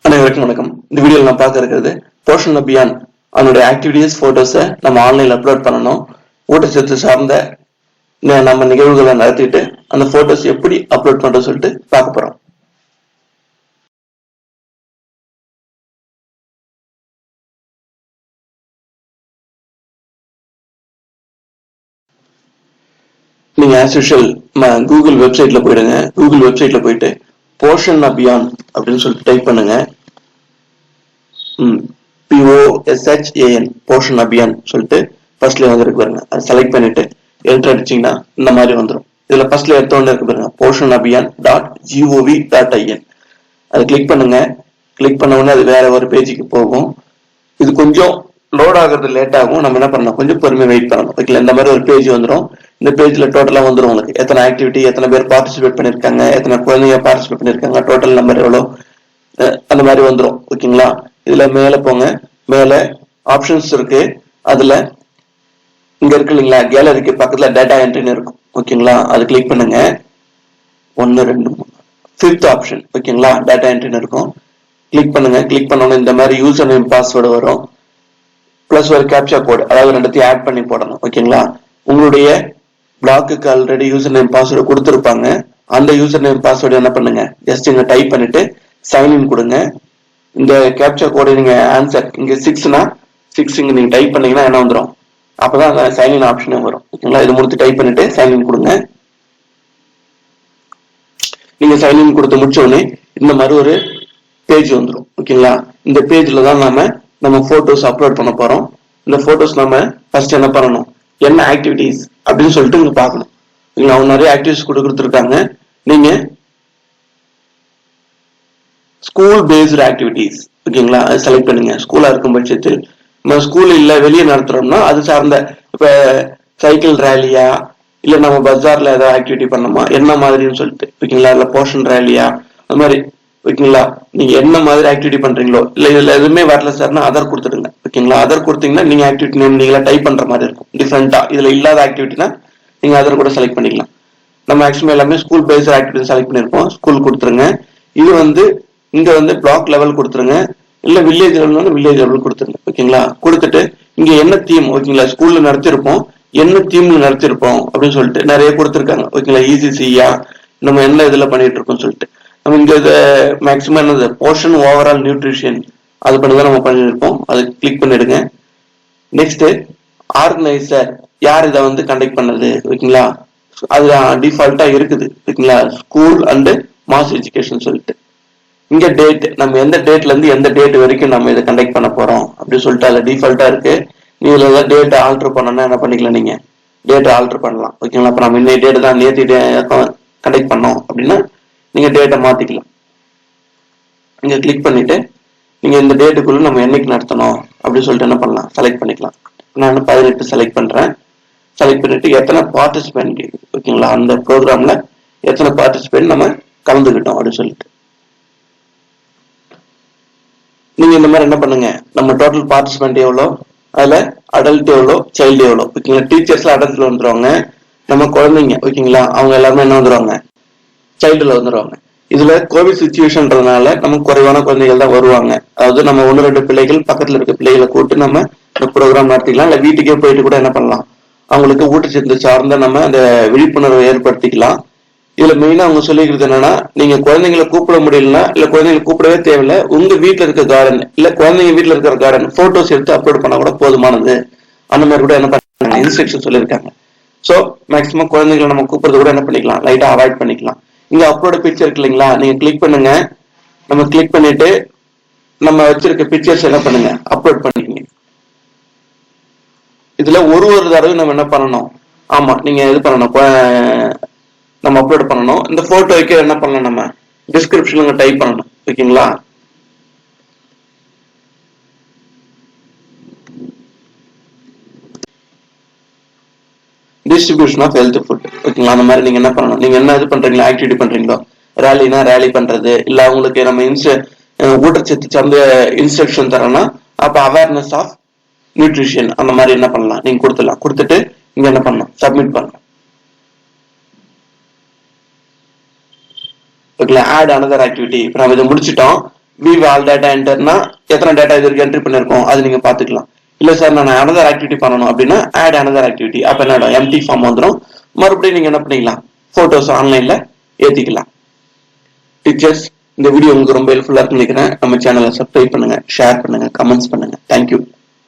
அனைவருக்கும் வணக்கம். இந்த வீடியோல நான் பார்க்க இருக்கிறது போஷன் அபியான் அதனுடைய ஆக்டிவிட்டிஸ் போட்டோஸை நம்ம ஆன்லைன்ல அப்லோட் பண்ணணும். ஊட்டச்சத்து சார்ந்த நம்ம நிகழ்வுகளை நடத்திட்டு அந்த போட்டோஸ் எப்படி அப்லோட் பண்றது சொல்லிட்டு பார்க்க போறோம். நீங்க ஆஸ் யூஷுவல் கூகுள் வெப்சைட்ல போயிடுங்க. கூகுள் வெப்சைட்ல போயிட்டு போஷன் அபியான் அப்படின்னு சொல்லிட்டு டைப் பண்ணுங்க. POSHAN போஷன் அபியான் சொல்லிட்டு ஃபர்ஸ்ட்ல வந்துருக்கு பாருங்க. அதை செலக்ட் பண்ணிட்டு என்டர் அடிச்சீங்கன்னா இந்த மாதிரி வந்துடும். இதுல ஃபர்ஸ்ட்ல எடுத்தோன்னு இருக்கு பாருங்க, போஷன் அபியான் .gov.in. அதை கிளிக் பண்ணுங்க. கிளிக் பண்ண உடனே அது வேற ஒரு பேஜுக்கு போகும். இது கொஞ்சம் லோட் ஆகுறது லேட் ஆகும். நம்ம என்ன பண்ணணும், கொஞ்சம் பொறுமையா வெயிட் பண்ணணும். ஓகே, இந்த மாதிரி ஒரு பேஜ் வந்துடும். இந்த பேஜ்ல டோட்டலா வந்துடும் உங்களுக்கு எத்தனை ஆக்டிவிட்டி, எத்தனை பேர் பார்ட்டிசிபேட் பண்ணிருக்காங்க, எத்தனை குழந்தைங்க பார்ட்டிசிபேட் பண்ணிருக்காங்க, டோட்டல் நம்பர் எவ்வளோ, அந்த மாதிரி வந்துடும். ஓகேங்களா, இதுல மேல போங்க. மேல ஆப்ஷன்ஸ் இருக்கு. அதுல இங்க இருக்கு இல்லைங்களா, கேலரிக்கு பக்கத்துல டேட்டா என்ட்ரின்னு இருக்கும். ஓகேங்களா, அது கிளிக் பண்ணுங்க. 1 2 3 5th ஆப்ஷன். ஓகேங்களா, டேட்டா என்ட்ரின்னு இருக்கும். கிளிக் பண்ணுங்க. கிளிக் பண்ணோன்னு இந்த மாதிரி யூசர் நேம் பாஸ்வேர்டு வரும், பிளஸ் ஒரு கேப்சா கோடு, அதாவது ரெண்டுத்தையும் ஆட் பண்ணி போடணும். ஓகேங்களா, உங்களுடைய பிளாக்குக்கு ஆல்ரெடி யூசர் நேம் பாஸ்வேர்டு கொடுத்துருப்பாங்க. அந்த யூசர் நேம் பாஸ்வேர்டு என்ன பண்ணுங்க, ஜஸ்ட் இங்க டைப் பண்ணிட்டு சைன்இன் கொடுங்க. இந்த கேப்சா கோடு நீங்க ஆன்சர் இங்க 6னா 6 இங்க நீங்க டைப் பண்ணீங்கன்னா என்ன வந்துடும், அப்பதான் அந்த சைன்இன் ஆப்ஷனே வரும். ஓகேங்களா, இது முடிச்சு டைப் பண்ணிட்டு சைன்இன் கொடுங்க. நீங்க சைன்இன் கொடுத்து முடிச்ச உடனே இந்த மாதிரி ஒரு பேஜ் வந்துடும். ஓகேங்களா, இந்த பேஜ்ல தான் நம்ம போட்டோஸ் அப்லோட் பண்ண போறோம். இந்த போட்டோஸ் நம்ம ஃபர்ஸ்ட் என்ன பண்ணணும், என்ன ஆக்டிவிட்டிஸ் அப்படின்னு சொல்லிட்டு இங்க பார்க்கணும். அவங்க நிறைய ஆக்டிவிட்டிஸ் கொடுத்துருக்காங்க. நீங்க ஸ்கூல் பேஸ்டு ஆக்டிவிட்டிஸ், ஓகேங்களா, அது செலக்ட் பண்ணுங்க. ஸ்கூலா இருக்கும் பட்சத்தில் நம்ம ஸ்கூல் இல்ல வெளியே நடத்துறோம்னா அது சார்ந்த, இப்ப சைக்கிள் ரேலியா இல்ல நம்ம பஜார்ல ஏதாவது ஆக்டிவிட்டி பண்ணணுமா என்ன மாதிரின்னு சொல்லிட்டு, ஓகேங்களா, இல்ல போஷன் ரேலியா அது மாதிரி. ஓகேங்களா, நீங்க என்ன மாதிரி ஆக்டிவிட்டி பண்றீங்களோ, இல்ல இதுல எதுவுமே வரல சார்னா அதர் கொடுத்துடுங்க. ஓகேங்களா, அதர் கொடுத்தீங்கன்னா நீங்க ஆக்டிவிட்டி நேம் நீங்களா டைப் பண்ற மாதிரி இருக்கும். டிஃப்ரெண்டா இதுல இல்லாத ஆக்டிவிட்டினா நீங்க அதர் கூட செலக்ட் பண்ணிக்கலாம். நம்ம மேக்ஸிமம் எல்லாமே ஸ்கூல் பேஸ்ட் ஆக்டிவிட்டி செலக்ட் பண்ணிருப்போம். ஸ்கூல் கொடுத்துருங்க. இது இங்க பிளாக் லெவல் கொடுத்துருங்க, இல்ல வில்லேஜ் லெவல் வில்லேஜ் லெவல் கொடுத்துருங்க. ஓகேங்களா, கொடுத்துட்டு இங்க என்ன தீம், ஓகேங்களா, ஸ்கூல்ல நடத்திருப்போம், என்ன தீம்ல நடத்திருப்போம் அப்படின்னு சொல்லிட்டு நிறைய கொடுத்துருக்காங்க. ஓகேங்களா, ECCயா நம்ம என்ன இதுல பண்ணிட்டு இருக்கோம் சொல்லிட்டு நம்ம இங்க மேக்சிமம் என்னது போர்ஷன் ஓவரால் நியூட்ரிஷன் அது பண்ணிதான் நம்ம பண்ணிருப்போம். அது கிளிக் பண்ணிடுங்க. நெக்ஸ்ட் ஆர்கனைசர், யார் இதை கண்டக்ட் பண்ணது. ஓகேங்களா, அது டிஃபால்ட்டா இருக்குது. ஓகேங்களா, ஸ்கூல் அண்ட் மாஸ் எஜுகேஷன் சொல்லிட்டு இங்க டேட், நம்ம எந்த டேட்ல இருந்து எந்த டேட் வரைக்கும் நம்ம இதை கண்டக்ட் பண்ண போறோம் அப்படின்னு சொல்லிட்டு அது டிஃபால்ட்டா இருக்கு. நீ இதுல டேட் ஆல்டர் பண்ணணும்னா என்ன பண்ணிக்கலாம், நீங்க டேட் ஆல்டர் பண்ணலாம். ஓகேங்களா, அப்ப நம்ம இன்னைக்கு டேட் தான் நேற்று கண்டக்ட் பண்ணோம் அப்படின்னா நீங்க டேட்டை மாத்திக்கலாம். இங்க கிளிக் பண்ணிட்டு நீங்க இந்த டேட்டுக்குள்ள நம்ம என்னைக்கு நடத்தணும் அப்படின்னு சொல்லிட்டு என்ன பண்ணலாம், செலக்ட் பண்ணிக்கலாம். நான் 18 செலக்ட் பண்றேன். செலக்ட் பண்ணிட்டு எத்தனை பார்ட்டிசிபென்ட், ஓகேங்களா, அந்த ப்ரோக்ராம்ல எத்தனை பார்ட்டிசிபென்ட் நம்ம கலந்துக்கிட்டோம் அப்படின்னு சொல்லிட்டு நீங்க இந்த மாதிரி என்ன பண்ணுங்க, நம்ம டோட்டல் பார்ட்டிசிபென்ட் எவ்வளோ, அதுல அடல்ட் எவ்வளோ, சைல்டு எவ்வளோ. ஓகேங்களா, டீச்சர்ஸ்ல அடல்ட்ல வந்துருவாங்க, நம்ம குழந்தைங்க ஓகேங்களா அவங்க எல்லாருமே என்ன வந்துருவாங்க, சைல்டுல வந்துருவாங்க. இதுல கோவிட் சுச்சுவேஷன்றதுனால நமக்கு குறைவான குழந்தைகள் தான் வருவாங்க. அதாவது நம்ம 1 2 பிள்ளைகள் பக்கத்துல இருக்க பிள்ளைகளை கூப்பிட்டு நம்ம இந்த ப்ரோக்ராம் நடத்திக்கலாம். இல்ல வீட்டுக்கே போயிட்டு கூட என்ன பண்ணலாம், அவங்களுக்கு ஊட்டச்சத்து சார்ந்த நம்ம அந்த விழிப்புணர்வை ஏற்படுத்திக்கலாம். இதுல மெயினா அவங்க சொல்லிக்கிறது என்னன்னா, நீங்க குழந்தைங்களை கூப்பிட முடியலன்னா, இல்ல குழந்தைங்களை கூப்பிடவே தேவையில்ல, உங்க வீட்டுல இருக்க கார்டன் இல்ல குழந்தைங்க வீட்டுல இருக்கிற கார்டன் போட்டோஸ் எடுத்து அப்லோட் பண்ணா கூட போதுமானது. அந்த மாதிரி கூட என்ன பண்ணாங்க இன்ஸ்ட்ரக்ஷன் சொல்லியிருக்காங்க. சோ மேக்சிமம் குழந்தைங்களை நம்ம கூப்பிடுறது கூட என்ன பண்ணிக்கலாம், லைட்டா அவாய்ட் பண்ணிக்கலாம். இங்க அப்லோட் பிக்சர் இருக்கு இல்லைங்களா, நீங்க கிளிக் பண்ணுங்க. நம்ம கிளிக் பண்ணிட்டு நம்ம வச்சிருக்க பிக்சர்ஸ் என்ன பண்ணுங்க, அப்லோட் பண்ணிக்கங்க. இதுல ஒரு தடவை நம்ம என்ன பண்ணணும், ஆமா நீங்க இது பண்ணணும், நம்ம அப்லோட் பண்ணணும். இந்த போட்டோ வைக்க என்ன பண்ணலாம், நம்ம டிஸ்கிரிப்ஷன்ல டைப் பண்ணணும். ஓகேங்களா, டிஸ்ட்ரிபியூஷன் ஆஃப் ஹெல்த் ஃபுட். ஓகேங்களா, அந்த மாதிரி நீங்க என்ன பண்ணணும், நீங்க என்ன இது பண்றீங்களோ ஆக்டிவிட்டி பண்றீங்களோ, ரேலினா ரேலி பண்றது, இல்ல அவங்களுக்கு நம்ம ஊட்டச்சத்து சார்ந்த இன்ஸ்ட்ரக்ஷன் தரோம்னா அப்ப அவேர்னஸ் ஆஃப் நியூட்ரிஷன் அந்த மாதிரி என்ன பண்ணலாம் நீங்க கொடுத்துடலாம். கொடுத்துட்டு இங்க என்ன பண்ணணும், சப்மிட் பண்ணணும். ஓகேங்களா, ஆட் அனதர் ஆக்டிவிட்டி. இப்ப நம்ம இதை முடிச்சிட்டோம். விவ் ஆல் டேட்டா என்டர்னா எத்தனை டேட்டா இது வரைக்கும் என்ட்ரி பண்ணிருக்கோம் அது நீங்க பாத்துக்கலாம். இல்ல சார் நான் அனதர் ஆக்டிவிட்டி பண்ணணும் அப்படின்னா ஆட் அனதர் ஆக்டிவிட்டி. அப்ப என்ன எம்டி ஃபார்ம் வந்துடும். மறுபடியும் நீங்க என்ன பண்ணிக்கலாம், போட்டோஸ் ஆன்லைன்ல ஏத்திக்கலாம். டீச்சர்ஸ், இந்த வீடியோ உங்களுக்கு ரொம்ப ஹெல்ப்ஃபுல்லா இருக்குன்னு நினைக்கிறேன். நம்ம சேனலை சப்ஸ்கிரைப் பண்ணுங்க, ஷேர் பண்ணுங்க, கமெண்ட்ஸ் பண்ணுங்க. தேங்க்யூ.